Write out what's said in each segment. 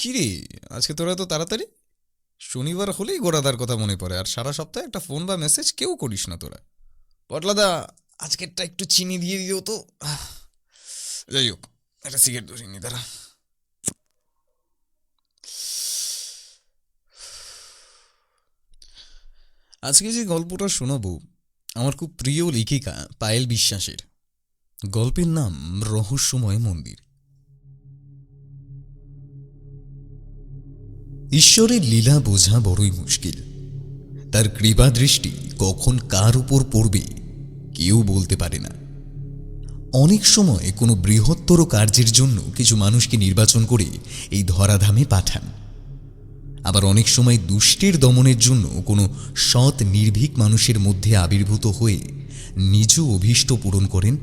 কিরে, আজকে তোরা তো তাড়াতাড়ি? শনিবার হলেই গোড়াদার কথা মনে পড়ে, আর সারা সপ্তাহে একটা ফোন বা মেসেজ কেউ করিস না তোরা। পটলাদা, আজকেরটা একটু চিনি দিয়ে দিও তো। যাই হোক, একটা সিগারেট ধরিনি তারা। আজকে যে গল্পটা শোনাবো আমার খুব প্রিয় লেখিকা পায়েল বিশ্বাসের। গল্পের নাম রহস্যময় মন্দির। ঈশ্বরের লীলা বোঝা বড়ই মুশকিল। তার কৃপা দৃষ্টি কখন কার উপর পড়বে কেউ বলতে পারে না। অনেক সময় কোনো বৃহত্তর কার্যের জন্য কিছু মানুষকে নির্বাচন করে এই ধরাধামে পাঠান। আবার অনেক সময় দুষ্টের দমনের জন্য কোনো সৎ নির্ভীক মানুষের মধ্যে আবির্ভূত হয়ে নিজ অভীষ্ট পূরণ করেন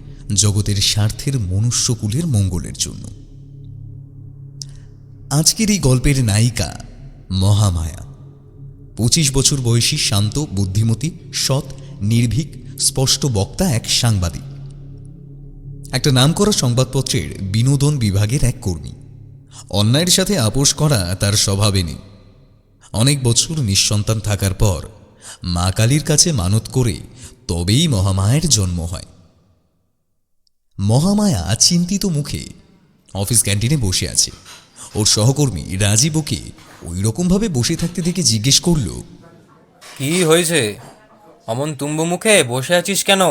জগতের স্বার্থের মনুষ্যকুলের মঙ্গলের জন্য। আজকের এই গল্পের নায়িকা মহামায়া। 25 বছর বয়সী, শান্ত, বুদ্ধিমতী, সৎ, নির্ভীক, স্পষ্ট বক্তা এক সাংবাদিক। একটা নামকরা সংবাদপত্রের বিনোদন বিভাগের এক কর্মী। অন্যায়ের সাথে আপোষ করা তার স্বভাবে নেই। অনেক বছর নিঃসন্তান থাকার পর মা কালীর কাছে মানত করে তবেই মহামায়ার জন্ম হয়। মহামায়া চিন্তিত মুখে অফিস ক্যান্টিনে বসে আছে। ওর সহকর্মী রাজীব ওকে ওই রকমভাবে বসে থাকতে দেখে জিজ্ঞেস করল, কি হয়েছে? অমন তুম্ব মুখে বসে আছিস কেন?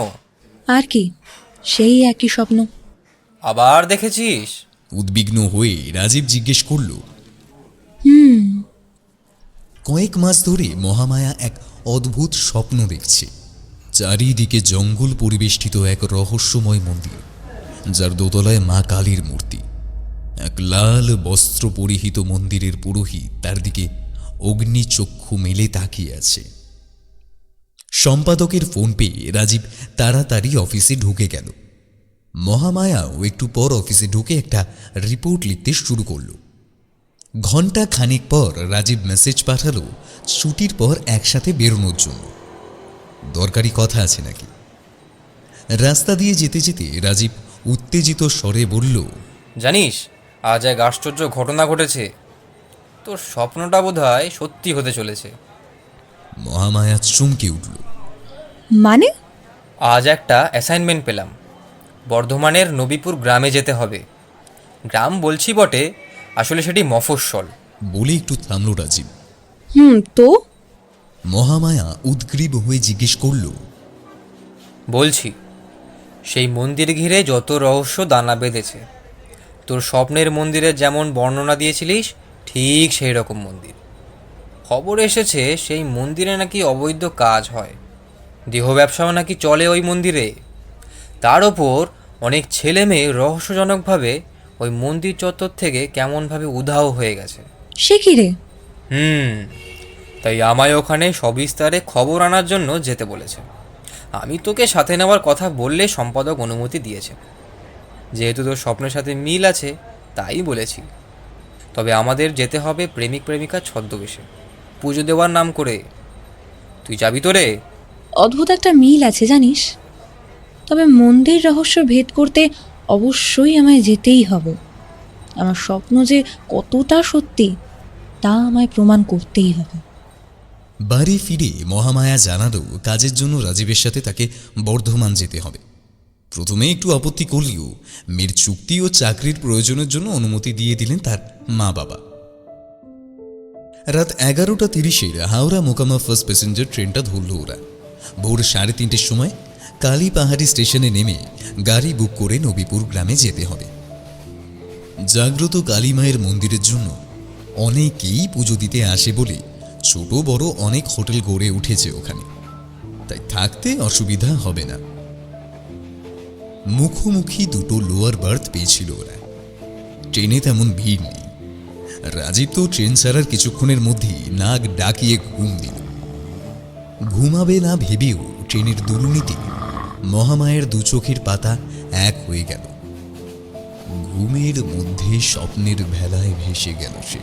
আর কি, সেই একই স্বপ্ন। আবার দেখেছিস? উদ্বিগ্ন হয়ে রাজীব জিজ্ঞেস করল। হুম। কয়েক মাস ধরে মহামায়া এক অদ্ভুত স্বপ্ন দেখছে। চারিদিকে জঙ্গল পরিবেষ্টিত এক রহস্যময় মন্দির, যার দোতলায় মা কালীর মূর্তি। এক লাল বস্ত্র পরিহিত মন্দিরের পুরোহিত তার দিকে অগ্নিচক্ষু মেলে তাকিয়ে আছে। সম্পাদকের ফোন পেয়ে রাজীব তাড়াতাড়ি অফিসে ঢুকে গেল। মহামায়াও একটু পর অফিসে ঢুকে একটা রিপোর্ট লিখতে শুরু করল। ঘণ্টা খানিক পর রাজীব মেসেজ পাঠালো ছুটির পর একসাথে বেরোনোর জন্য। দরকারি কথা আছে নাকি? রাস্তা দিয়ে যেতে যেতে রাজীব উত্তেজিত স্বরে বলল, জানিস, আজ এক আশ্চর্য ঘটনা ঘটেছে। তোর স্বপ্নটা বোধহয় সত্যি হতে চলেছে। মহামায়া চমকে উঠল। মানে? আজ একটা অ্যাসাইনমেন্ট পেলাম। বর্ধমানের নবীপুর গ্রামে যেতে হবে। গ্রাম বলছি বটে, আসলে সেটি মফস্বল। বলে একটু থামল রাজীব। তো মহামায়া উদ্গ্রীব হয়ে জিজ্ঞেস করল, বলছি, সেই মন্দির ঘিরে যত রহস্য দানা বেঁধেছে। তোর স্বপ্নের মন্দিরের যেমন বর্ণনা দিয়েছিলিস, ঠিক সেই রকম মন্দির। খবর এসেছে সেই মন্দিরে নাকি অবৈধ কাজ হয়, দেহ ব্যবসাও নাকি চলে ওই মন্দিরে। তার ওপর অনেক ছেলে মেয়ে রহস্যজনকভাবে ওই মন্দির চত্বর থেকে কেমনভাবে উধাও হয়ে গেছে। সে কি রে? তাই আমায় ওখানে সবিস্তারে খবর আনার জন্য যেতে বলেছে। আমি তোকে সাথে নেওয়ার কথা বললে সম্পাদক অনুমতি দিয়েছে। যেহেতু তোর স্বপ্নের সাথে মিল আছে তাই বলেছি। তবে আমাদের যেতে হবে প্রেমিক প্রেমিকার ছদ্মবেশে, পুজো দেওয়ার নাম করে। তুই যাবি তো রে? অদ্ভুত একটা মিল আছে জানিস। তবে মন্দির রহস্য ভেদ করতে অবশ্যই আমায় যেতেই হবে। আমার স্বপ্ন যে কতটা সত্যি তা আমায় প্রমাণ করতেই হবে। বাড়ি ফিরে মহামায়া জানালো কাজের জন্য রাজীবের সাথে তাকে বর্ধমান যেতে হবে। প্রথমে একটু আপত্তি করলেও মেয়ের চুক্তি ও চাকরির প্রয়োজনের জন্য অনুমতি দিয়ে দিলেন তার মা বাবা। রাত 11:30 হাওড়া মোকামা ফার্স্ট প্যাসেঞ্জার ট্রেনটা ধরল ওরা। ভোর 3:30 সময় কালীপাহাড়ি স্টেশনে নেমে গাড়ি বুক করে নবীপুর গ্রামে যেতে হবে। জাগ্রত কালী মায়ের মন্দিরের জন্য অনেকেই পুজো দিতে আসে বলে ছোট বড় অনেক হোটেল গড়ে উঠেছে ওখানে, তাই থাকতে অসুবিধা হবে না। মুখোমুখি দুটো লোয়ার বার্থ পেয়েছিল ওরা। ট্রেনে তেমন ভিড় নেই। রাজীব তো ট্রেন ছাড়ার কিছুক্ষণের মধ্যেই নাক ডাকিয়ে ঘুম দিল। ঘুমাবে না ভেবেও ট্রেনের দুলুনিতে মহামায়ের দু চোখের পাতা এক হয়ে গেল। ঘুমের মধ্যে স্বপ্নের ভেলায় ভেসে গেল সে।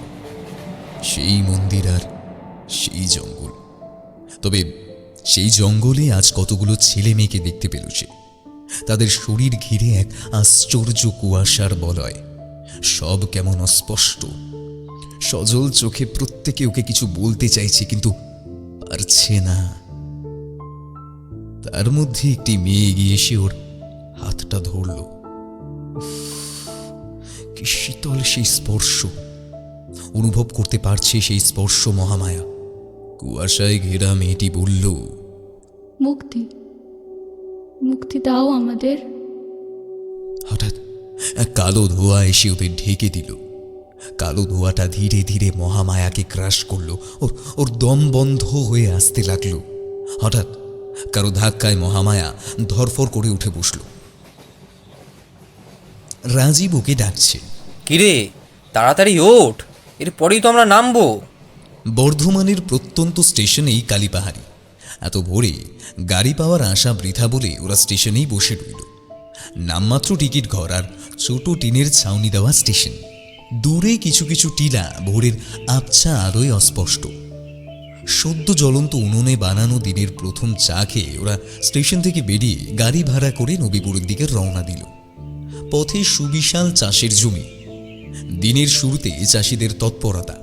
সেই মন্দির আর সেই জঙ্গল। তবে সেই জঙ্গলে আজ কতগুলো ছেলে মেয়েকে দেখতে পেল সে। তাদের শরীর ঘিরে এক আশ্চর্য কুয়াশার বলয়। সব কেমন অস্পষ্ট। সজল চোখে প্রত্যেকে ওকে কিছু বলতে চাইছে, কিন্তু পারছে না। তার মধ্যে একটি মেয়ে এগিয়ে এসে ওর হাতটা ধরল। উফ, কি শীতল সেই স্পর্শ! অনুভব করতে পারছে সেই স্পর্শ মহামায়া। কুয়াশায় ঘেরা মেয়েটি বলল, মুক্তি, মুক্তি দাও আমাদের। হঠাৎ এক কালো ধোঁয়া এসে ওদের ঢেকে দিল। কালো ধোঁয়াটা ধীরে ধীরে মহামায়াকে ক্রাশ করলো। ওর দম বন্ধ হয়ে আসতে লাগলো। হঠাৎ কারো ধাক্কায় মহামায়া ধরফর করে উঠে বসল। রাজীব ওকে ডাকছে। কিরে, তাড়াতাড়ি ওঠ, এরপরেই তো আমরা নামবো। বর্ধমানের প্রত্যন্ত স্টেশনেই কালীপাহাড়ি। এত ভোরে গাড়ি পাওয়ার আশা বৃথা বলে ওরা স্টেশনেই বসে রইল। নামমাত্র টিকিট ঘর আর ছোট টিনের ছাউনি দেওয়া স্টেশন। দূরে কিছু কিছু টিলা ভোরের আবছা আলোয় অস্পষ্ট। সদ্য জ্বলন্ত উনুনে বানানো দিনের প্রথম চা খেয়ে ওরা স্টেশন থেকে বেরিয়ে গাড়ি ভাড়া করে নবীপুরের দিকে রওনা দিল। পথে সুবিশাল চাষের জমি। দিনের শুরুতে চাষিদের তৎপরতা।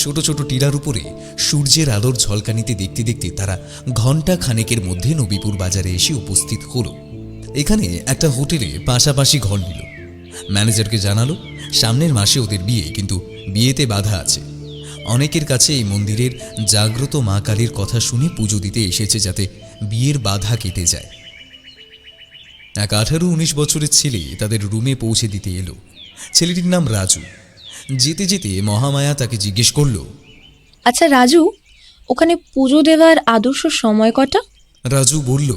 ছোট ছোট টিলার উপরে সূর্যের আলোর ঝলকানিতে দেখতে দেখতে তারা ঘণ্টা খানেকের মধ্যে নবীপুর বাজারে এসে উপস্থিত হলো। এখানে একটা হোটেলে পাশাপাশি ঘর নিল। ম্যানেজারকে জানালো সামনের মাসে ওদের বিয়ে, কিন্তু বিয়েতে বাধা আছে। অনেকের কাছে এই মন্দিরের জাগ্রত মা কালীর কথা শুনে পুজো দিতে এসেছে, যাতে বিয়ের বাধা কেটে যায়। এক 18-19 বছরের ছেলে তাদের রুমে পৌঁছে দিতে এলো। ছেলেটির নাম রাজু। যেতে যেতে মহামায়া তাকে জিজ্ঞেস করল, আচ্ছা রাজু, ওখানে পুজো দেওয়ার আদর্শ সময় কটা? রাজু বলল,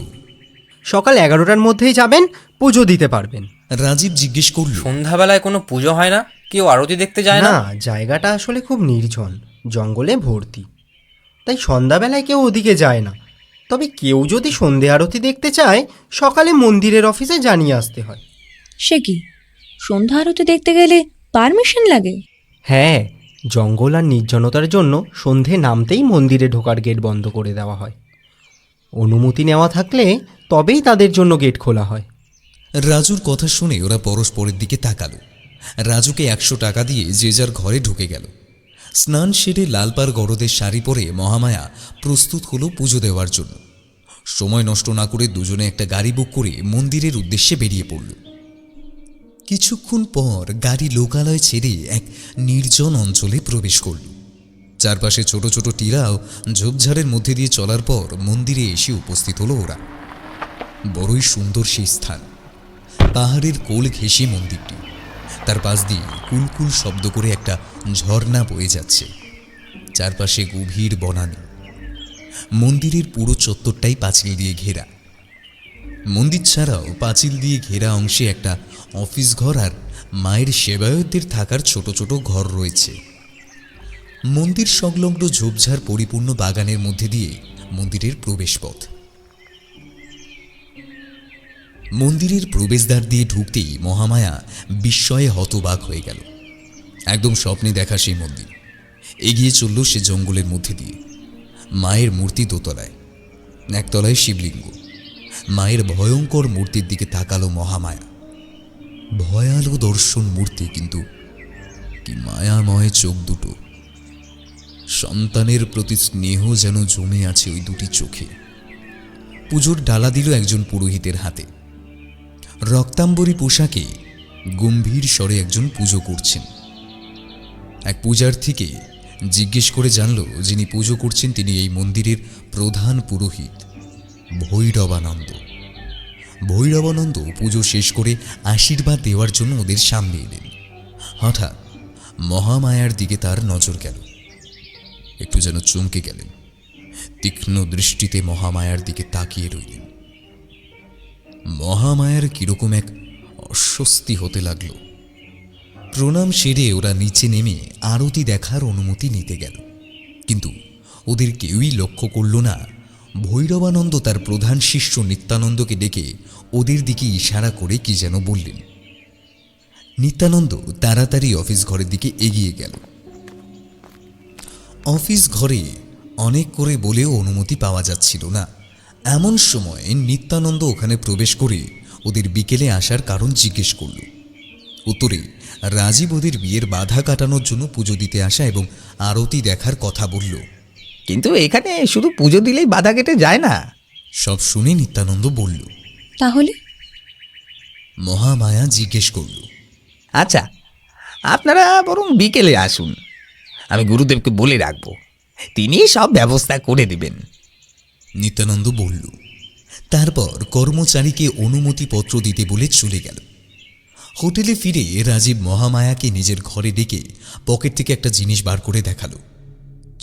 সকাল 11টার মধ্যেই যাবেন, পুজো দিতে পারবেন। রাজীব জিজ্ঞেস করল, সন্ধ্যাবেলায় কোনো পুজো হয় না? কেউ আরতি দেখতে যায় না? না, জায়গাটা আসলে খুব নির্জন, জঙ্গলে ভর্তি, তাই সন্ধ্যাবেলায় কেউ ওদিকে যায় না। তবে কেউ যদি সন্ধে আরতি দেখতে চায়, সকালে মন্দিরের অফিসে জানিয়ে আসতে হয়। সে কি, সন্ধ্যা আরতি দেখতে গেলে পারমিশন লাগে? হ্যাঁ, জঙ্গল আর নির্জনতার জন্য সন্ধে নামতেই মন্দিরে ঢোকার গেট বন্ধ করে দেওয়া হয়। অনুমতি নেওয়া থাকলে তবেই তাদের জন্য গেট খোলা হয়। রাজুর কথা শুনে ওরা পরস্পরের দিকে তাকালো। রাজুকে 100 টাকা দিয়ে যে যার ঘরে ঢুকে গেল। স্নান সেরে লালপাড় গরদের শাড়ি পরে মহামায়া প্রস্তুত হলো পুজো দেওয়ার জন্য। সময় নষ্ট না করে দুজনে একটা গাড়ি বুক করে মন্দিরের উদ্দেশ্যে বেরিয়ে পড়ল। কিছুক্ষণ পর গাড়ি লোকালয় ছেড়ে এক নির্জন অঞ্চলে প্রবেশ করল। চারপাশে ছোট ছোট টিলা ও ঝোপঝাড়ের মধ্যে দিয়ে চলার পর মন্দিরে এসে উপস্থিত হলো ওরা। বড়ই সুন্দর সেই স্থান। পাহাড়ের কোল ঘেঁষে মন্দিরটি। তার পাশ দিয়ে কুলকুল শব্দ করে একটা ঝর্ণা বয়ে যাচ্ছে। চারপাশে গভীর বনানী। মন্দিরের পুরো চত্বরটাই পাঁচিল দিয়ে ঘেরা। মন্দির ছাড়াও পাঁচিল দিয়ে ঘেরা অংশে একটা অফিস ঘর আর মায়ের সেবায়তদের থাকার ছোট ছোট ঘর রয়েছে। মন্দির সংলগ্ন ঝোপঝাড় পরিপূর্ণ বাগানের মধ্যে দিয়ে মন্দিরের প্রবেশপথ। মন্দিরের প্রবেশদ্বার দিয়ে ঢুকতেই মহামায়া বিস্ময়ে হতবাক হয়ে গেল। একদম স্বপ্নে দেখা সেই মন্দির। এগিয়ে চলল সে জঙ্গলের মধ্যে দিয়ে। মায়ের মূর্তি দোতলায়, একতলায় শিবলিঙ্গ। মায়ের ভয়ঙ্কর মূর্তির দিকে তাকালো মহামায়া। ভয়ালো দর্শন মূর্তি, কিন্তু কি মায়াময় চোখ দুটো। সন্তানের প্রতি স্নেহ যেন জমে আছে ওই দুটি চোখে। পুজোর ডালা দিল একজন পুরোহিতের হাতে। রক্তাম্বরী পোশাকে গম্ভীর স্বরে একজন পুজো করছেন। এক পূজার্থীকে জিজ্ঞেস করে জানল যিনি পুজো করছেন তিনি এই মন্দিরের প্রধান পুরোহিত ভৈরবানন্দ। ভৈরবানন্দ পুজো শেষ করে আশীর্বাদ দেওয়ার জন্য ওদের সামনে এলেন। হঠাৎ মহামায়ার দিকে তার নজর গেল। একটু যেন চমকে গেলেন। তীক্ষ্ণ দৃষ্টিতে মহামায়ার দিকে তাকিয়ে রইলেন। মহামায়ার কিরকম এক অস্বস্তি হতে লাগল। প্রণাম সেরে ওরা নিচে নেমে আরতি দেখার অনুমতি নিতে গেল, কিন্তু ওদের কেউই লক্ষ্য করল না ভৈরবানন্দ তার প্রধান শিষ্য নিত্যানন্দকে ডেকে ওদের দিকে ইশারা করে কি যেন বললেন। নিত্যানন্দ তাড়াতাড়ি অফিস ঘরের দিকে এগিয়ে গেল। অফিস ঘরে অনেক করে বলেও অনুমতি পাওয়া যাচ্ছিল না। এমন সময় নিত্যানন্দ ওখানে প্রবেশ করে ওদের বিকেলে আসার কারণ জিজ্ঞেস করল। উত্তরে রাজীব ওদের বিয়ের বাধা কাটানোর জন্য পুজো দিতে আসা এবং আরতি দেখার কথা বলল। কিন্তু এখানে শুধু পুজো দিলেই বাধা কেটে যায় না। সব শুনে নিত্যানন্দ বলল। তাহলে মহামায়া জিজ্ঞেস করল। আচ্ছা, আপনারা বরং বিকেলে আসুন, আমি গুরুদেবকে বলে রাখবো, তিনি সব ব্যবস্থা করে দিবেন। নিত্যানন্দ বলল। তারপর কর্মচারীকে অনুমতিপত্র দিতে বলে চলে গেল। হোটেলে ফিরে রাজীব মহামায়াকে নিজের ঘরে ডেকে পকেট থেকে একটা জিনিস বার করে দেখালো।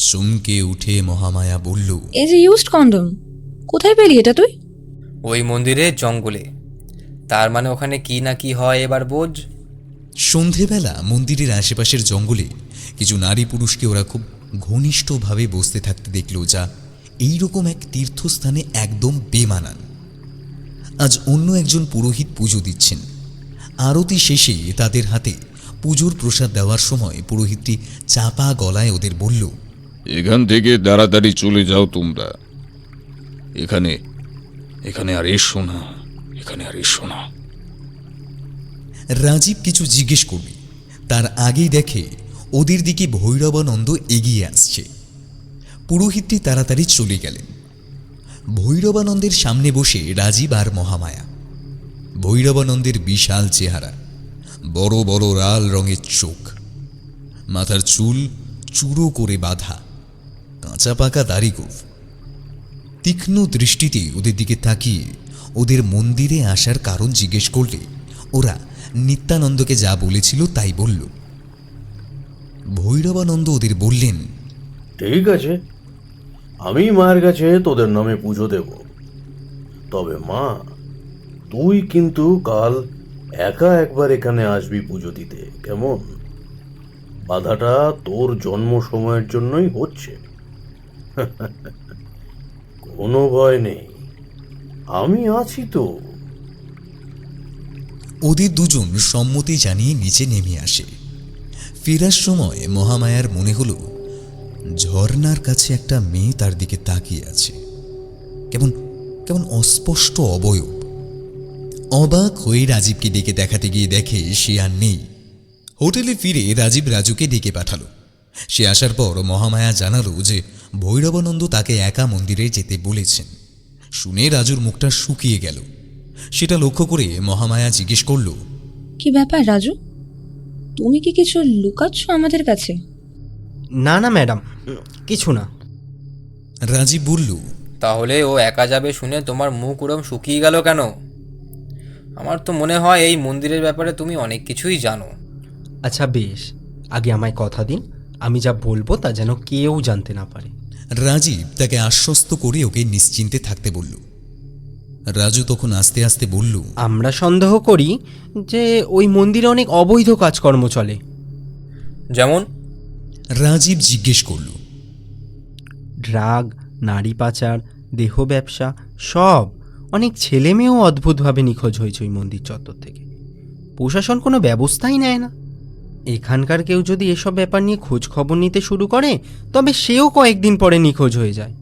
চমকে উঠে মহামায়া বলল, এই যে ইউজড কন্ডম, কোথায় পেলি এটা তুই? ওই মন্দিরের জঙ্গলে। তার মানে ওখানে কি না কি হয় এবার বোঝ। সন্ধেবেলা মন্দিরের আশেপাশের জঙ্গলে কিছু নারী পুরুষকে ওরা খুব ঘনিষ্ঠভাবে বসতে থাকতে দেখল, যা এইরকম এক তীর্থস্থানে একদম বেমানান। আজ অন্য একজন পুরোহিত পুজো দিচ্ছেন। আরতি শেষে তাদের হাতে পুজোর প্রসাদ দেওয়ার সময় পুরোহিতটি চাপা গলায় ওদের বলল, এখান থেকে তাড়াতাড়ি চলে যাও তোমরা। এখানে এখানে আর এসো না, এখানে আর এসো না। রাজীব কিছু জিজ্ঞেস করবে, তার আগেই দেখে ওদের দিকে ভৈরবানন্দ এগিয়ে আসছে। পুরোহিতটি তাড়াতাড়ি চলে গেলেন। ভৈরবানন্দের সামনে বসে রাজীব আর মহামায়া। ভৈরবানন্দের বিশাল চেহারা, বড় বড় লাল রঙের চোখ, মাথার চুল চূড়ো করে বাঁধা, কাঁচা পাকা দাড়ি গোঁফ। তীক্ষ্ণ দৃষ্টিতে ওদের দিকে তাকিয়ে ওদের মন্দিরে আসার কারণ জিজ্ঞেস করলে ওরা নিত্যানন্দকে যা বলেছিল তাই বলল। ভৈরবানন্দ ওদের বললেন, ঠিক আছে, আমি মায়ের কাছে তোদের নামে পুজো দেব। তবে মা, তুই কিন্তু কাল একা একবার এখানে আসবি পুজো দিতে, কেমন? বাধাটা তোর জন্ম সময়ের জন্যই হচ্ছে। কোনো ভয় নেই, আমি আছি তো। ওদের দুজন সম্মতি জানিয়ে নিচে নেমে আসে। ফেরার সময় মহামায়ার মনে হলো ঝর্ণার কাছে একটা মেয়ে তার দিকে তাকিয়ে আছে, কেমন কেমন অস্পষ্ট অবয়ব। অবাক হয়ে রাজীবকে ডেকে দেখাতে গিয়ে দেখে সে আর নেই। হোটেলে ফিরে রাজীব রাজুকে ডেকে পাঠালো। সে আসার পর মহামায়া জানালো যে ভৈরবানন্দ তাকে একা মন্দিরে যেতে বলেছেন। শুনে রাজুর মুখটা শুকিয়ে গেল। সেটা লক্ষ্য করে মহামায়া জিজ্ঞেস করল, কি ব্যাপার রাজু, তুমি কি কিছু লুকাচ্ছ আমাদের কাছে? না না ম্যাডাম, কিছু না। রাজীব বলল, তাহলে ও একা যাবে শুনে তোমার মুখ ওরম শুকিয়ে গেল কেন? আমার তো মনে হয় এই মন্দিরের ব্যাপারে তুমি অনেক কিছুই জানো। আচ্ছা বেশ, আগে আমায় কথা দিন, আমি যা বলবো তা যেন কেউ জানতে না পারে। রাজীব তাকে আশ্বস্ত করে ওকে নিশ্চিন্তে থাকতে বলল। রাজু তখন আস্তে আস্তে বলল, আমরা সন্দেহ করি যে ওই মন্দিরে অনেক অবৈধ কাজকর্ম চলে। যেমন? রাজীব জিজ্ঞেস করল। ড্রাগ, নারী পাচার, দেহ ব্যবসা, সব। অনেক ছেলে মেয়েও অদ্ভুতভাবে নিখোঁজ হয়েছে ওই মন্দির চত্বর থেকে। প্রশাসন কোনো ব্যবস্থাই নেয় না। এখানকার কেউ যদি এসব ব্যাপার নিয়ে খোঁজ খবর নিতে শুরু করে তবে সেও কয়েকদিন পরে নিখোঁজ হয়ে যায়।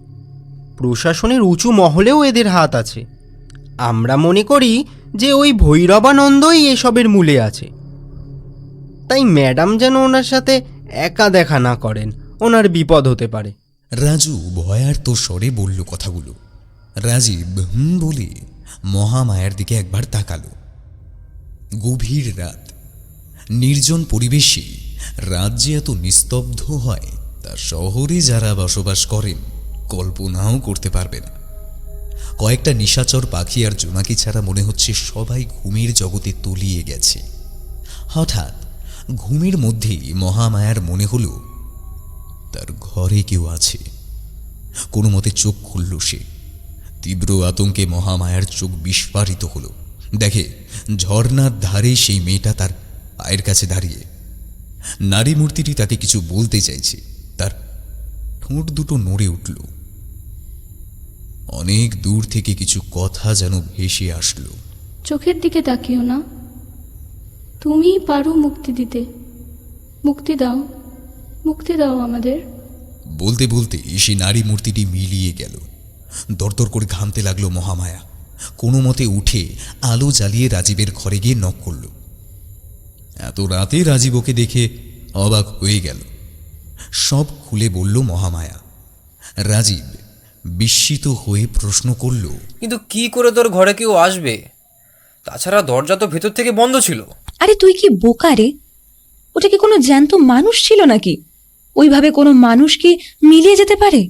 প্রশাসনের উঁচু মহলেও এদের হাত আছে। আমরা মনে করি যে ওই ভৈরবানন্দই এসবের মূলে আছে। তাই ম্যাডাম যেন ওনার সাথে একা দেখা না করেন, ওনার বিপদ হতে পারে। রাজু ভয়ার্ত স্বরে বলল কথাগুলো। রাজীব বলে মহামায়ার দিকে একবার তাকালো। গভীর রাত, নির্জন পরিবেশে রাত যে এত নিস্তব্ধ হয় তা শহরে যারা বসবাস করেন কল্পনাও করতে পারবে না। কয়েকটা নিশাচর পাখি আর জোনাকি ছাড়া মনে হচ্ছে সবাই ঘুমের জগতে তলিয়ে গেছে। হঠাৎ ঘুমের মধ্যেই মহামায়ার মনে হলো তার ঘরে কেউ আছে। কোনো মতে চোখ খুলল সে। তীব্র আতঙ্কে মহামায়ার চোখ বিস্ফারিত হলো। দেখে ঝর্ণার ধারে সেই মেয়েটা তার পায়ের কাছে দাঁড়িয়ে। নারী মূর্তিটি তাকে কিছু বলতে চাইছে। তার ঠোঁট দুটো নড়ে উঠল। অনেক দূর থেকে কিছু কথা যেন ভেসে আসলো। চোখের দিকে তাকিও না, তুমিই পারো মুক্তি দিতে। মুক্তি দাও, মুক্তি দাও আমাদের। বলতে বলতে সেই নারী মূর্তিটি মিলিয়ে গেল। দরদর করে ঘামতে লাগলো মহামায়া। কোনো মতে উঠে আলো জ্বালিয়ে রাজীবের ঘরে গিয়ে নক করল। এত রাতে রাজীব ওকে দেখে অবাক হয়ে গেল। সব খুলে বলল মহামায়া। রাজীব বিস্মিত হয়ে প্রশ্ন করল, কিন্তু কি করে তোর ঘরে কেউ আসবে? তাছাড়া দরজা তো ভেতর থেকে বন্ধ ছিল। আরে তুই কি বোকা রে? ওটা কি কোনো জ্যান্ত মানুষ ছিল নাকি? ওইভাবে কোনো মানুষ কি মিলিয়ে যেতে পারে?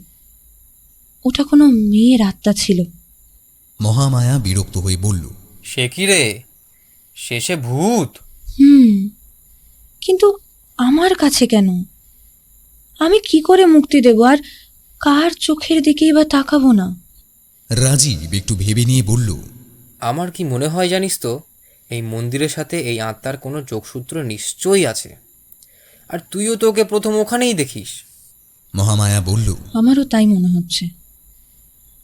ওটা কোনো মেয়ের আত্মা ছিল। মহামায়া বিরক্ত হয়ে বলল, সে কি রে, শেষে ভূত? কিন্তু আমার কাছে কেন? আমি কি করে মুক্তি দেব, আর কার চোখের দিকেই বা তাকাবো না? রাজীব একটু ভেবে নিয়ে বলল, আমার কি মনে হয় জানিস তো, এই মন্দিরের সাথে এই আত্মার কোনো যোগসূত্র নিশ্চয়ই আছে। আর তুইও তো ওকে প্রথম ওখানেই দেখিস। মহামায়া বলল, আমারও তাই মনে হচ্ছে।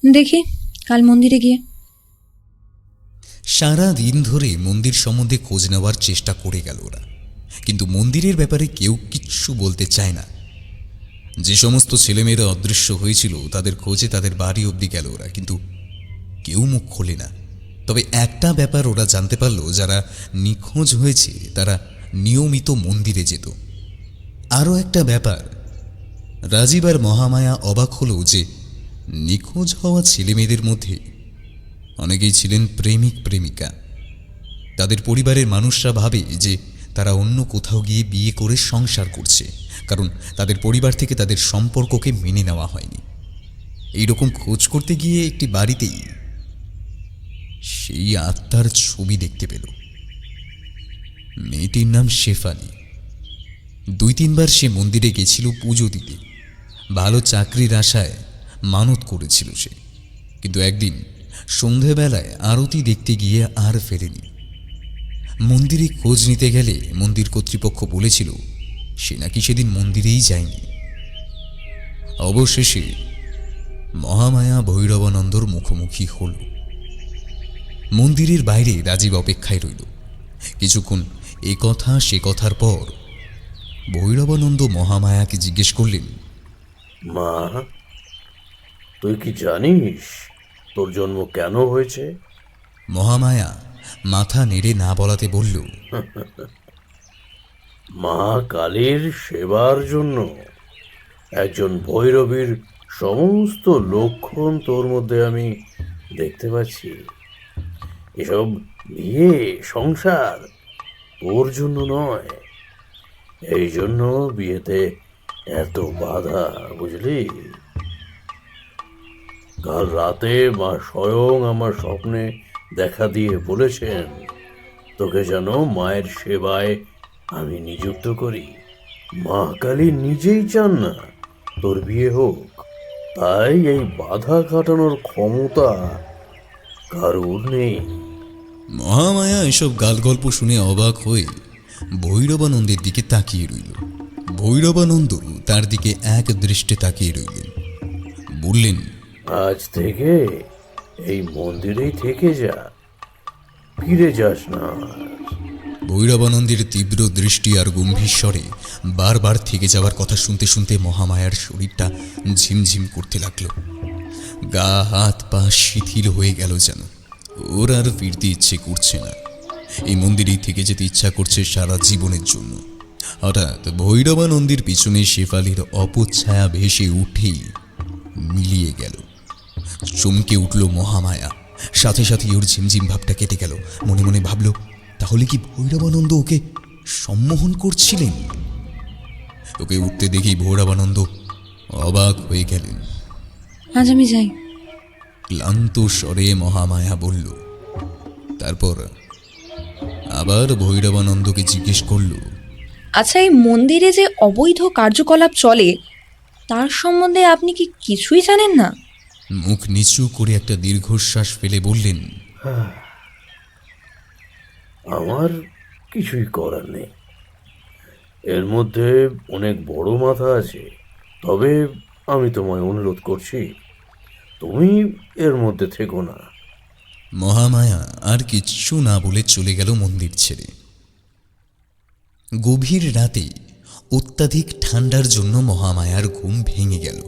দেখি কাল মন্দিরে গিয়ে। সারা দিন ধরে মন্দির সম্বন্ধে খোঁজ নেওয়ার চেষ্টা করে গেল ওরা, কিন্তু মন্দিরের ব্যাপারে কেউ কিচ্ছু বলতে চায় না। যে সমস্ত ছেলেমেয়েরা অদৃশ্য হয়েছিল তাদের খোঁজে তাদের বাড়ি অবধি গেল ওরা, কিন্তু কেউ মুখ খোলে না। তবে একটা ব্যাপার ওরা জানতে পারল, যারা নিখোঁজ হয়েছে তারা নিয়মিত মন্দিরে যেত। আরও একটা ব্যাপার, রাজীব আর মহামায়া অবাক হলো যে নিখোঁজ হওয়া ছেলেমেয়েদের মধ্যে অনেকেই ছিলেন প্রেমিক প্রেমিকা। তাদের পরিবারের মানুষরা ভাবে যে তারা অন্য কোথাও গিয়ে বিয়ে করে সংসার করছে, কারণ তাদের পরিবার থেকে তাদের সম্পর্ককে মেনে নেওয়া হয়নি। এইরকম খোঁজ করতে গিয়ে একটি বাড়িতেই সেই আত্মার ছবি দেখতে পেল। মেয়েটির নাম শেফালি। 2-3 বার সে মন্দিরে গেছিল পুজো দিতে, ভালো চাকরির আশায় মানত করেছিল সে। কিন্তু একদিন সন্ধেবেলায় আরতি দেখতে গিয়ে আর ফেরেনি। মন্দিরে খোঁজ নিতে গেলে মন্দির কর্তৃপক্ষ বলেছিল সে নাকি সেদিন মন্দিরেই যায়নি। অবশেষে মহামায়া ভৈরবানন্দর মুখোমুখি হল। মন্দিরের বাইরে রাজীব অপেক্ষায় রইল। কিছুক্ষণ এ কথা সে কথার পর ভৈরবানন্দ মহামায়াকে জিজ্ঞেস করলেন, মা, তুই কি জানিস তোর জন্ম কেন হয়েছে? মহামায়া মাথা নেড়ে না বলাতে বলল, মা কালীর সেবার জন্য। একজন ভৈরবীর সমস্ত লক্ষণ তোর মধ্যে আমি দেখতে পাচ্ছি। এসব বিয়ে সংসার তোর জন্য নয়, এই জন্য বিয়েতে এত বাধা, বুঝলি? কাল রাতে মা স্বয়ং আমার স্বপ্নে দেখা দিয়ে বলেছেন তোকে যেন মায়ের সেবায় আমি নিযুক্ত করি। মা কালী নিজেই চান না তোর বিয়ে হোক, তাই এই বাধা কাটানোর ক্ষমতা কারুর নেই। মহামায়া এসব গালগল্প শুনে অবাক হয়ে ভৈরবানন্দের দিকে তাকিয়ে রইল। ভৈরবানন্দ তার দিকে এক দৃষ্টে তাকিয়ে রইলেন। বললেন, আজ থেকে এই মন্দিরেই থেকে যা, ফিরে যাস না আর। ভৈরবানন্দের তীব্র দৃষ্টি আর গম্ভীর স্বরে বারবার থেকে যাওয়ার কথা শুনতে শুনতে মহামায়ার শরীরটা ঝিমঝিম করতে লাগল। গা হাত পা শিথিল হয়ে গেল, যেন ওর আর ফিরতে ইচ্ছে করছে না। এই মন্দিরেই থেকে যেতে ইচ্ছা করছে সারা জীবনের জন্য। হঠাৎ ভৈরবানন্দের পিছনে শেফালির অপচ্ছায়া ভেসে উঠেই মিলিয়ে গেল। চমকে উঠল মহামায়া, সাথে সাথে ওর ঝিমঝিম ভাবটা কেটে গেল। মনে মনে ভাবল, তাহলে কি ভৈরবানন্দ ওকে সম্মোহন করছিলেন? ওকে উঠতে দেখেই ভৈরবানন্দ অবাক হয়ে গেলেন। আজ আমি যাই। ক্লান্ত স্বরে মহামায়া বলল। তারপর আবার ভৈরবানন্দকে জিজ্ঞেস করল, আচ্ছা, এই মন্দিরে যে অবৈধ কার্যকলাপ চলে তার সম্বন্ধে আপনি কি কিছুই জানেন না? মুখ নিচু করে একটা দীর্ঘশ্বাস ফেলে বললেন, আমার কিছুই করার নেই। এর মধ্যে অনেক বড় মাথা আছে। তবে আমি তোমায় অনুরোধ করছি, তুমি এর মধ্যে থেকো না। মহামায়া আর কিচ্ছু না বলে চলে গেল মন্দির ছেড়ে। গভীর রাতে অত্যাধিক ঠান্ডার জন্য মহামায়ার ঘুম ভেঙে গেল।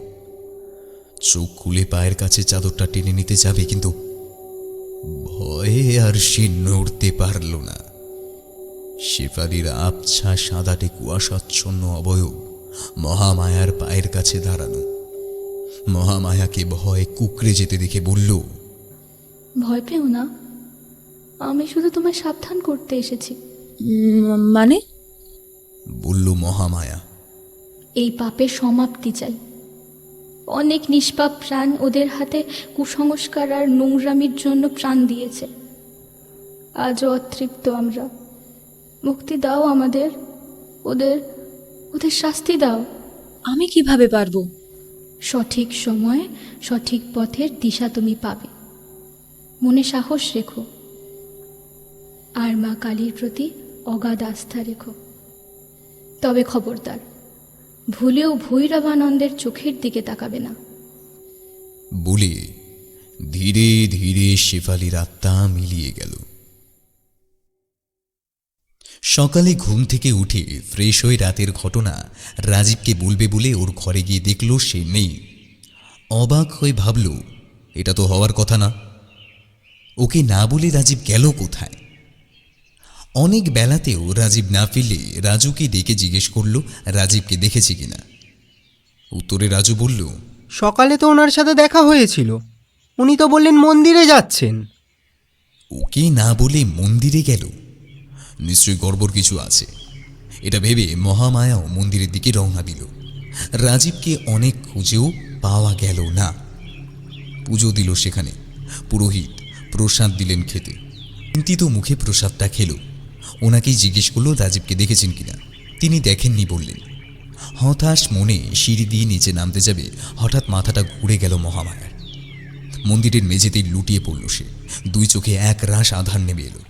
চোখ খুলে পায়ের কাছে চাদরটা টেনে নিতে যাবে, কিন্তু ভয়ে আর সে নড়তে পারল না। শেফালির আবছা সাদাটে কুয়াশাচ্ছন্ন অবয়ব মহামায়ার পায়ের কাছে দাঁড়ানো। মহামায়াকে ভয় কুকড়ে যেতে দেখে বলল, ভয় পেও না, আমি শুধু তোমায় সাবধান করতে এসেছি। মানে? বলল মহামায়া। এই পাপের সমাপ্তি চাই। অনেক নিষ্পাপ প্রাণ ওদের হাতে কুসংস্কার আর নোংরামির জন্য প্রাণ দিয়েছে। আজও অতৃপ্ত আমরা। মুক্তি দাও আমাদের, ওদের ওদের শাস্তি দাও। আমি কিভাবে পারবো? সঠিক সময়ে সঠিক পথের দিশা তুমি পাবে। মনে সাহস রেখো আর মা কালীর প্রতি অগাধ আস্থা রেখো। তবে খবরদার, ভুলেও ভৈরবানন্দের চোখের দিকে তাকাবে না। বলে ধীরে ধীরে শেফালির আত্মা মিলিয়ে গেল। সকালে ঘুম থেকে উঠে ফ্রেশ হয়ে রাতের ঘটনা রাজীবকে বলবে বলে ওর ঘরে গিয়ে দেখল সে নেই। অবাক হয়ে ভাবল, এটা তো হওয়ার কথা না। ওকে না বলে রাজীব গেল কোথায়? অনেক বেলাতেও রাজীব না ফিরলে রাজুকে ডেকে জিজ্ঞেস করল রাজীবকে দেখেছে কিনা। উত্তরে রাজু বলল, সকালে তো ওনার সাথে দেখা হয়েছিল, উনি তো বললেন মন্দিরে যাচ্ছেন। ওকে না বলে মন্দিরে গেল? নিশ্চয়ই গড়বড় কিছু আছে। এটা ভেবে মহামায়াও মন্দিরের দিকে রওনা দিল। রাজীবকে অনেক খুঁজেও পাওয়া গেল না। পুজো দিল সেখানে। পুরোহিত প্রসাদ দিলেন খেতে। চিন্তিত মুখে প্রসাদটা খেল। ওনাকেই জিজ্ঞেস করলো রাজীবকে দেখেছেন কিনা। তিনি দেখেননি বললেন। হতাশ মনে সিঁড়ি দিয়ে নিচে নামতে যাবে, হঠাৎ মাথাটা ঘুরে গেল মহামায়ার। মন্দিরের মেঝেতেই লুটিয়ে পড়ল সে। দুই চোখে এক রাশ আধার নেমে এলো।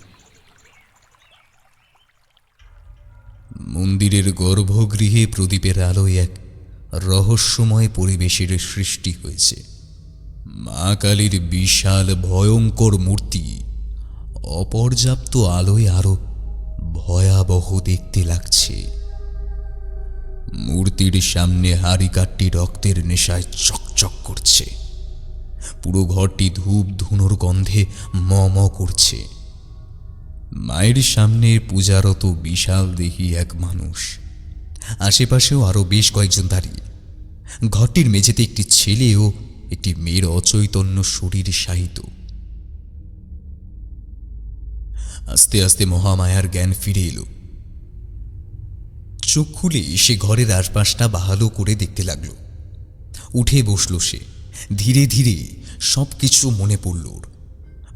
মন্দিরের গর্ভগৃহে প্রদীপের আলোয় এক রহস্যময় পরিবেশের সৃষ্টি হয়েছে। মা কালীর বিশাল ভয়ঙ্কর মূর্তি অপর্যাপ্ত আলোয় আরো ভয়াবহ দেখতে লাগছে। মূর্তির সামনে হাড়িকাঠটি রক্তের নেশায় চকচক করছে। পুরো ঘরটি ধূপ ধুনোর গন্ধে ম ম করছে। মায়ের সামনে পূজারত বিশাল দেহী এক মানুষ। আশেপাশেও আরো বেশ কয়েকজন দাঁড়িয়ে। ঘরটির মেঝেতে একটি ছেলে ও একটি মেয়ের অচৈতন্য শরীর শায়িত। আস্তে আস্তে মহামায়ার জ্ঞান ফিরে এলো। চোখ খুলে সে ঘরের আশপাশটা ভালো করে দেখতে লাগলো। উঠে বসল সে। ধীরে ধীরে সব কিছু মনে পড়ল ওর।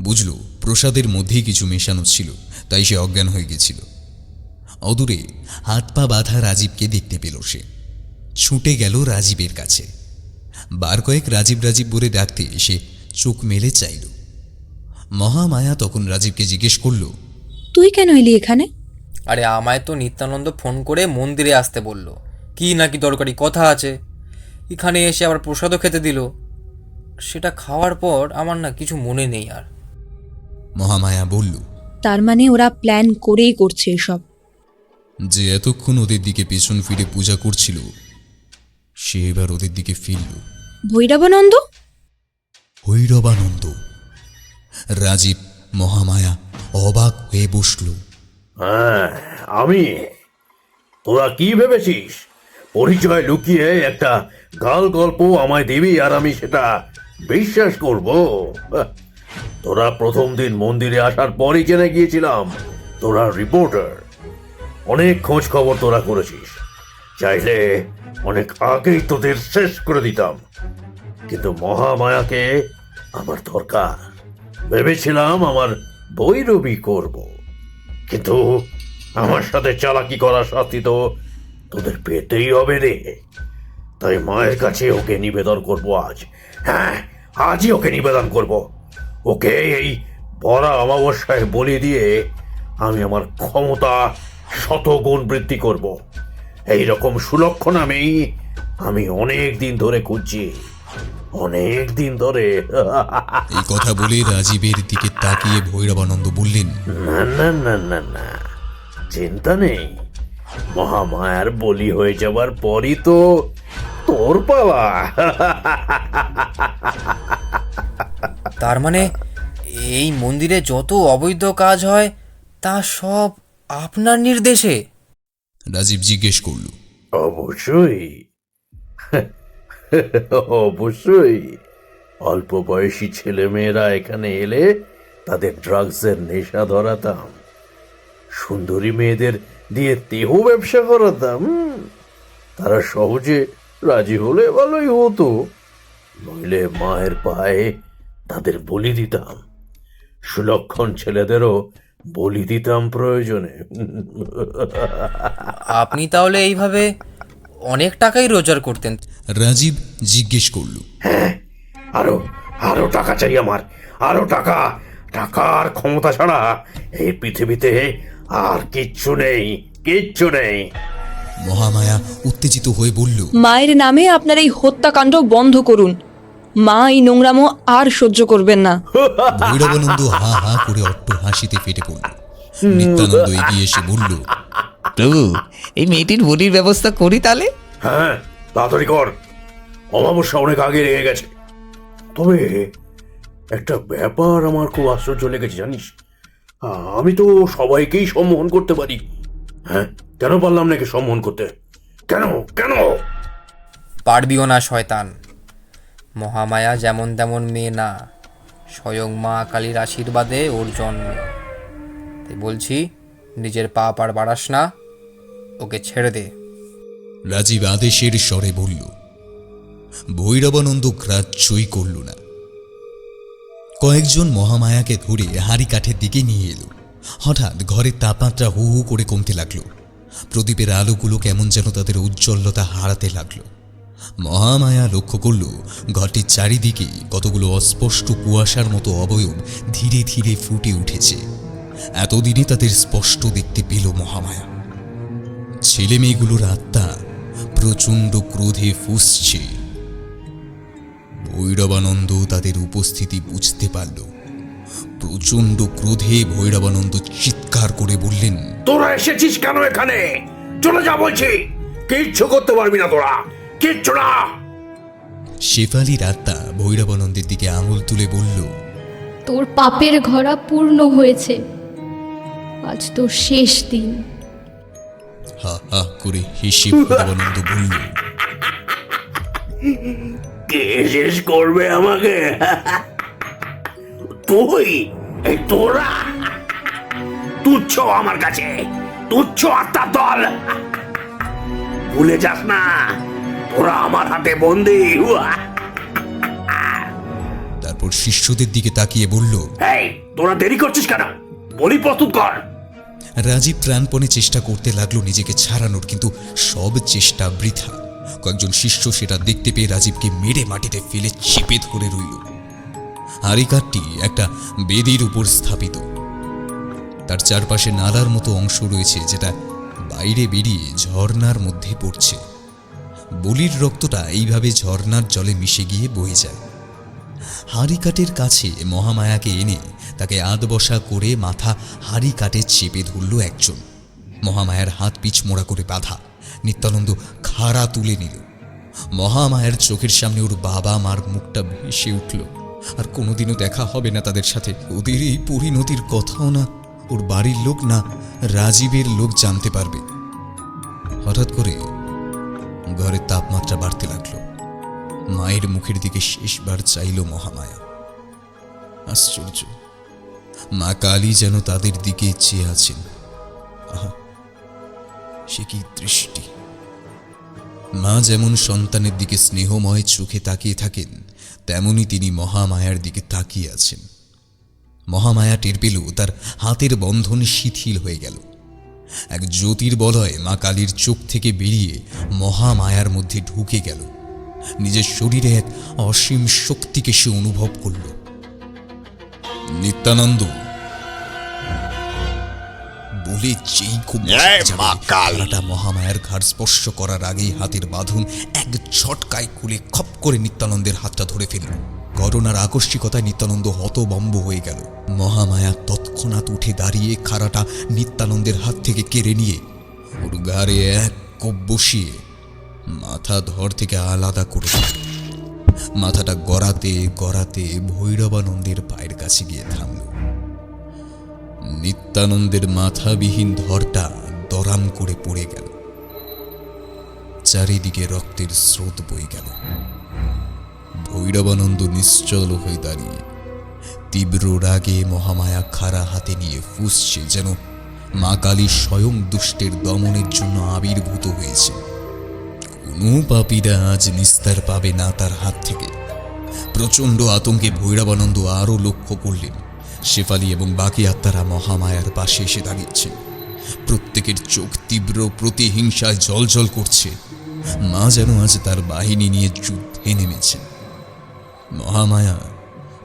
বুঝল প্রসাদের মধ্যেই কিছু মেশানো ছিল, তাই সে অজ্ঞান হয়ে গেছিল। অদূরে হাত পা বাঁধা রাজীবকে দেখতে পেল সে। ছুটে গেল রাজীবের কাছে। বার কয়েক রাজীব রাজীব বলে ডাকতে সে চোখ মেলে চাইল। মহামায়া তখন রাজীবকে জিজ্ঞেস করল, তুই কেন এলি এখানে? আরে আমায় তো নিত্যানন্দ ফোন করে মন্দিরে আসতে বলল, কি নাকি দরকারি কথা আছে। এখানে এসে আবার প্রসাদও খেতে দিল। সেটা খাওয়ার পর আমার না কিছু মনে নেই আর। মহামায়া বলল, তার মানে ওরা প্ল্যান করেই করছে এসব। যে এতক্ষণ ওদের দিকে পেছন ফিরে পূজা করছিল সে এবার ওদের দিকে ফিরল। ভৈরবানন্দ? ভৈরবানন্দ। রাজীব মহামায়া অবাক হয়ে বসল। হ্যাঁ, আমি। তোরা কি ভেবেছিস পরিচয় লুকিয়ে একটা গাল গল্প আমায় দিবি আর আমি সেটা বিশ্বাস করব? তোরা প্রথম দিন মন্দিরে আসার পরই জেনে গিয়েছিলাম তোরা রিপোর্টার। অনেক খোঁজ খবর তোরা করেছিস, চাইলে অনেক আগেই তোদের শেষ করে দিতাম, কিন্তু মহামায়াকে আমার দরকার। ভেবেছিলাম আমার বৈরবী করব, কিন্তু আমার সাথে চালাকি করার শাস্তি তো তোদের পেতেই হবে রে। তাই মায়ের কাছে ওকে নিবেদন করব আজ। হ্যাঁ, আজই ওকে নিবেদন করব। ওকে এই বড় অমাবস্যায় বলি দিয়ে আমি আমার ক্ষমতা শতগুণ বৃদ্ধি করব। এই রকম সুলক্ষণ আমি অনেক দিন ধরে খুঁজছি, অনেক দিন ধরে। এই কথা বলে রাজীবের দিকে তাকিয়ে ভৈরবানন্দ বললেন, না না না না না, চিন্তা নেই। মহামায়ার বলি হয়ে যাবার পরই তো তোর পাওয়া। তার মানে এই মন্দিরে যত অবৈধ কাজ হয় তা সব আপনার নির্দেশে? রাজীব জিজ্ঞেস করল। অবশ্যই। অবশ্যই। অল্প বয়সী ছেলেমেয়েরা এখানে এলে তাদের ড্রাগসের নেশা ধরাতাম, সুন্দরী মেয়েদের দিয়ে দেহ ব্যবসা করাতাম। তারা সহজে রাজি হলে ভালোই হতো, নইলে মায়ের পায়ে তাদের বলি দিতাম। সুলক্ষণ ছেলেদেরও বলি দিতাম প্রয়োজনে। আপনি তাহলে এইভাবে অনেক টাকাই রোজগার করতেন? রাজীব জিজ্ঞেস করল। আরো আরো টাকা চাই আমার, আরো টাকা। টাকার ক্ষমতা ছাড়া এই পৃথিবীতে আর কিচ্ছু নেই, কিচ্ছু নেই। মহামায়া উত্তেজিত হয়ে বলল, মায়ের নামে আপনার এই হত্যাকাণ্ড বন্ধ করুন। মা এই নোংরামো আর সহ্য করবেন না। ভৈরবানন্দ হা হা করে অট্ট হাসিতে ফেটে পড়ল। নিত্যানন্দ এগিয়ে এসে বলল, প্রভু, এই মেয়েটির বলির ব্যবস্থা করি তাহলে? হ্যাঁ, তাড়াতাড়ি কর, অমাবস্যা অনেক আগে লেগে গেছে। তবে একটা ব্যাপার আমার খুব আশ্চর্য লেগেছে জানিস, আমি তো সবাইকেই সম্মোহন করতে পারি, হ্যাঁ, কেন পারলাম নাকি সম্মোহন করতে? কেন কেন? পারবিও না শয়তান। মহামায়া যেমন তেমন মেয়ে না, স্বয়ং মা কালীর আশীর্বাদে ওর জন্ম। তাই বলছি, নিজের পাপ আর বাড়াস না, ওকে ছেড়ে দে। রাজীব আদেশের স্বরে বলল। ভৈরবানন্দ গ্রাহ্যই করল না। কয়েকজন মহামায়াকে ধরে হাড়ি কাঠের দিকে নিয়ে এলো। হঠাৎ ঘরের তাপমাত্রা হু হু করে কমতে লাগলো। প্রদীপের আলোগুলো কেমন যেন তাদের উজ্জ্বলতা হারাতে লাগলো। মহামায়া লক্ষ্য করল ঘরটির চারিদিকে কতগুলো অস্পষ্ট কুয়াশার মতো অবয়ব ধীরে ধীরে ফুটে উঠেছে। এতদিনে তাদের স্পষ্ট দেখতে পেল মহামায়া। ছেলে মেয়েগুলোর আত্মা প্রচণ্ড ক্রোধে ফুঁসছে। ভৈরবানন্দ তাদের উপস্থিতি বুঝতে পারল। প্রচণ্ড ক্রোধে ভৈরবানন্দ চিৎকার করে বললেন, তোরা এসেছিস কেন এখানে? চলে যা বলছি, কিচ্ছু করতে পারবি না তোরা, কিচ্ছু না। শেফালির আত্মা ভৈরবানন্দের দিকে আঙুল তুলে বলল, তোর পাপের ঘরা পূর্ণ হয়েছে, আজ তোর শেষ দিন। হা হা করে হেসে ভৈরবানন্দ বলল, কে শেষ করবে আমাকে? তুই, এই তোরা তুচ্ছ আমার কাছে, তুচ্ছ আত্মার দল। ভুলে যাস না, তোরা আমার হাতে বন্দী। তারপর শিষ্যদের দিকে তাকিয়ে বলল, এই তোরা দেরি করছিস কেন? বলি প্রস্তুত কর। রাজীব প্রাণপণে চেষ্টা করতে লাগলো নিজেকে ছাড়ানোর, কিন্তু সব চেষ্টা বৃথা। কয়েকজন শিষ্য সেটা দেখতে পেয়ে রাজীবকে মেরে মাটিতে ফেলে চেপে ধরে রইল। হাড়িকাঠটি একটা বেদির উপর স্থাপিত। তার চারপাশে নালার মতো অংশ রয়েছে, যেটা বাইরে বেরিয়ে ঝর্ণার মধ্যে পড়ছে। বলির রক্তটা এইভাবে ঝর্ণার জলে মিশে গিয়ে বয়ে যায়। হাড়িকাঠের কাছে মহামায়াকে এনে তাকে আধবসা করে মাথা হাড়িকাঠে চেপে ধরল একজন। মহামায়ার হাত পিছ মোড়া করে বাঁধা। নিত্যানন্দ খাড়া তুলে নিল। মহামায়ার চোখের সামনে ওর বাবা মার মুখটা ভেসে উঠল। আর কোনোদিনও দেখা হবে না তাদের সাথে। ওদের এই পরিণতির কথাও না ওর বাড়ির লোক না রাজীবের লোক জানতে পারবে। হঠাৎ করে ঘরের তাপমাত্রা বাড়তে লাগলো। মায়ের মুখের দিকে শেষবার চাইল মহামায়া। আশ্চর্য, মা কালী যেন তাদের দিকে চেয়ে আছেন। আহা, সে কি দৃষ্টি! মা যেমন সন্তানের দিকে স্নেহময় চোখে তাকিয়ে থাকেন, তেমনি তিনি মহামায়ার দিকে তাকিয়ে আছেন। মহামায়া টের পেল তার হাতের বন্ধন শিথিল হয়ে গেল। এক জ্যোতির্বলয় মা কালীর চোখ থেকে বেরিয়ে মহামায়ার মধ্যে ঢুকে গেল। নিজের শরীরে এক অসীম শক্তিকে সে অনুভব করল। নিত্যানন্দ বলে যেই খুব মহামায়ার ঘাড় স্পর্শ করার আগেই হাতের বাঁধন এক ঝটকায় খুলে খপ করে নিত্যানন্দের হাতটা ধরে ফেলল। ঘটনার আকস্মিকতায় নিত্যানন্দ হতভম্ব হয়ে গেল। মহামায়া তৎক্ষণাৎ উঠে দাঁড়িয়ে খাড়াটা নিত্যানন্দের হাত থেকে কেড়ে নিয়ে ওর ঘাড়ে এক কোপ বসিয়ে মাথা ধর থেকে আলাদা করে দিল। মাথাটা গড়াতে গড়াতে ভৈরবানন্দের পায়ের কাছে গিয়ে থামল। নিত্যানন্দের মাথাবিহীন ধরটা দরাম করে পড়ে গেল। চারিদিকে রক্তের স্রোত বয়ে গেল। ভৈরবানন্দ নিশ্চল হয়ে দাঁড়িয়ে তীব্র রাগে মহামায়া খাড়া হাতে নিয়ে ফুঁসছে, যেন মা কালী স্বয়ং দুষ্টের দমনের জন্য আবির্ভূত হয়েছে। কোনো পাপীরা আজ নিস্তার পাবে না তার হাত থেকে। প্রচণ্ড আতঙ্কে ভৈরবানন্দ আরও লক্ষ্য করলেন শেফালি এবং বাকি আত্মারা মহামায়ার পাশে এসে দাঁড়িয়েছে। প্রত্যেকের চোখ তীব্র প্রতিহিংসায় জ্বলজ্বল করছে। মা যেন আজ তার বাহিনী নিয়ে যুদ্ধে নেমেছে। মহামায়া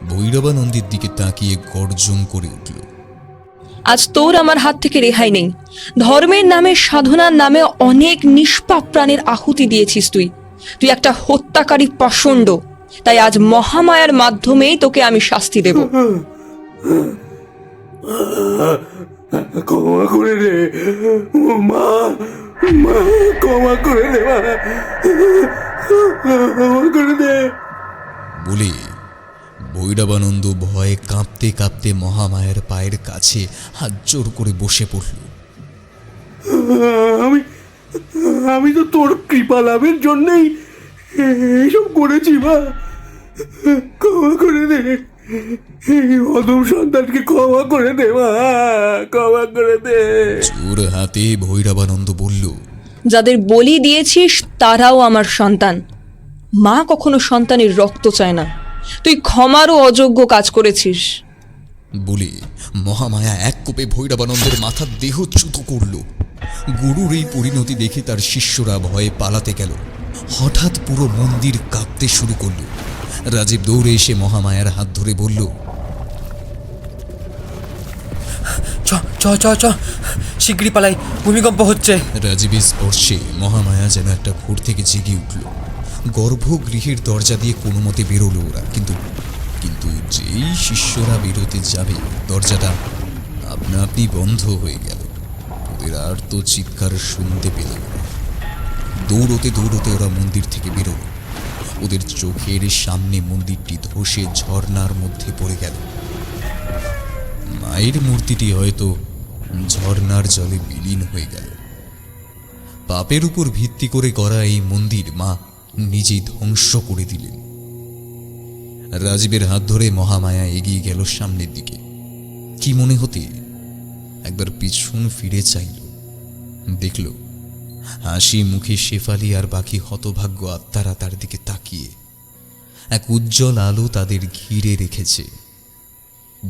ভৈরবানন্দের দিকে তাকিয়ে গর্জন করে উঠল, আজ তোর আমার হাত থেকে রেহাই নেই। ধর্মের নামে, সাধনার নামে অনেক নিষ্পাপ প্রাণের আহুতি দিয়েছিস তুই। তুই একটা হত্যাকারী পাষণ্ড। তাই আজ মহামায়ার মাধ্যমেই তোকে আমি শাস্তি দেব। ক্ষমা করে দে মা, মা ক্ষমা করে দে, মা ক্ষমা করে দে। বলে ভৈরবানন্দ ভয়ে কাঁপতে কাঁপতে মহামায়ার পায়ের কাছে হাত জোর করে বসে পড়ল। আমি তো তোর কৃপা লাভের জন্যই এইসব করেছি, মা ক্ষমা করে দে। অদম সন্তানকে ক্ষমা করে দে, মা ক্ষমা করে দে। জোর হাতে ভৈরবানন্দ বলল, যাদের বলি দিয়েছিস তারাও আমার সন্তান। মা কখনো সন্তানের রক্ত চায় না। তুই ক্ষমারও অযোগ্য কাজ করেছিস। বলে মহামায়া এক কোপে ভৈরবানন্দের মাথার দেহচ্যুত করল। গুরুর এই পরিণতি দেখে তার শিষ্যরা ভয়ে পালাতে গেল। হঠাৎ পুরো মন্দির কাঁপতে শুরু করল। রাজীব দৌড়ে এসে মহামায়ার হাত ধরে বলল, চ চ চ চ শীঘ্রই পালাই, ভূমিকম্প হচ্ছে। রাজীবের স্পর্শে মহামায়া যেন একটা ঘোর থেকে জেগে উঠল। গর্ভগৃহের দরজা দিয়ে কোনো মতে বেরোলো ওরা। কিন্তু যেই শিষ্যরা বেরোতে যাবে দরজাটা আপনা আপনি বন্ধ হয়ে গেল। ওদের আর তো চিৎকার শুনতে পেল না। দৌড়তে দৌড়তে ওরা মন্দির থেকে বেরোল। ওদের চোখের সামনে মন্দিরটি ধসে ঝর্ণার মধ্যে পড়ে গেল। মায়ের মূর্তিটি হয়তো ঝর্ণার জলে বিলীন হয়ে গেল। পাপের উপর ভিত্তি করে করা এই মন্দির মা নিজেই ধ্বংস করে দিলেন। রাজীবের হাত ধরে মহামায়া এগিয়ে গেল সামনের দিকে। কি মনে হতে একবার পিছন ফিরে চাইল। দেখল হাসি মুখে শেফালি আর বাকি হতভাগ্য আত্মারা তার দিকে তাকিয়ে এক উজ্জ্বল আলো তাদের ঘিরে রেখেছে।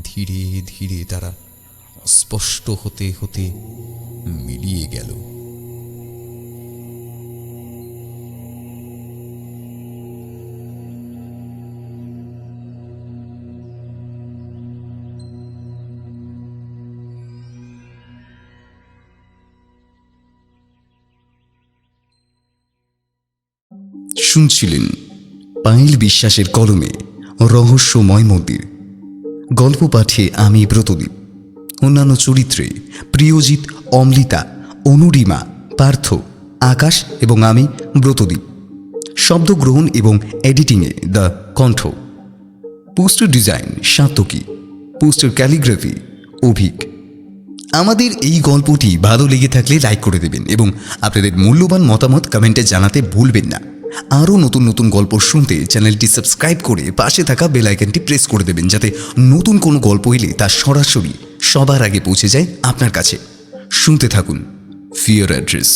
ধীরে ধীরে তারা অস্পষ্ট হতে হতে মিলিয়ে গেল। শুনছিলেন পায়েল বিশ্বাসের কলমে রহস্যময় মন্দির। গল্প পাঠে আমি ব্রতদীপ। অন্যান্য চরিত্রে প্রিয়জিৎ, অমৃতা, অনুরিমা, পার্থ, আকাশ এবং আমি ব্রতদীপ। শব্দগ্রহণ এবং এডিটিংয়ে দ্য কণ্ঠ। Poster design Satki. Poster calligraphy Avik. আমাদের এই গল্পটি ভালো লেগে থাকলে লাইক করে দেবেন এবং আপনাদের মূল্যবান মতামত কমেন্টে জানাতে ভুলবেন না। আরও নতুন নতুন গল্প শুনতে চ্যানেলটি সাবস্ক্রাইব করে পাশে থাকা বেল আইকনটি প্রেস করে দেবেন, যাতে নতুন কোনো গল্প এলে তা সরাসরি সবার আগে পৌঁছে যায় আপনার কাছে। শুনতে থাকুন ফিয়ার অ্যাড্রেস।